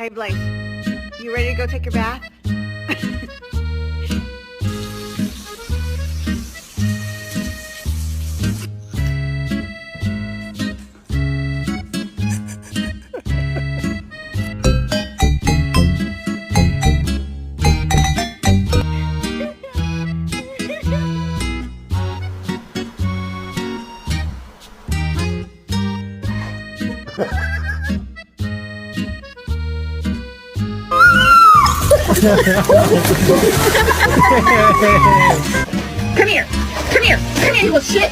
Hey, Blaze, you ready to go take your bath? Come here, you little shit.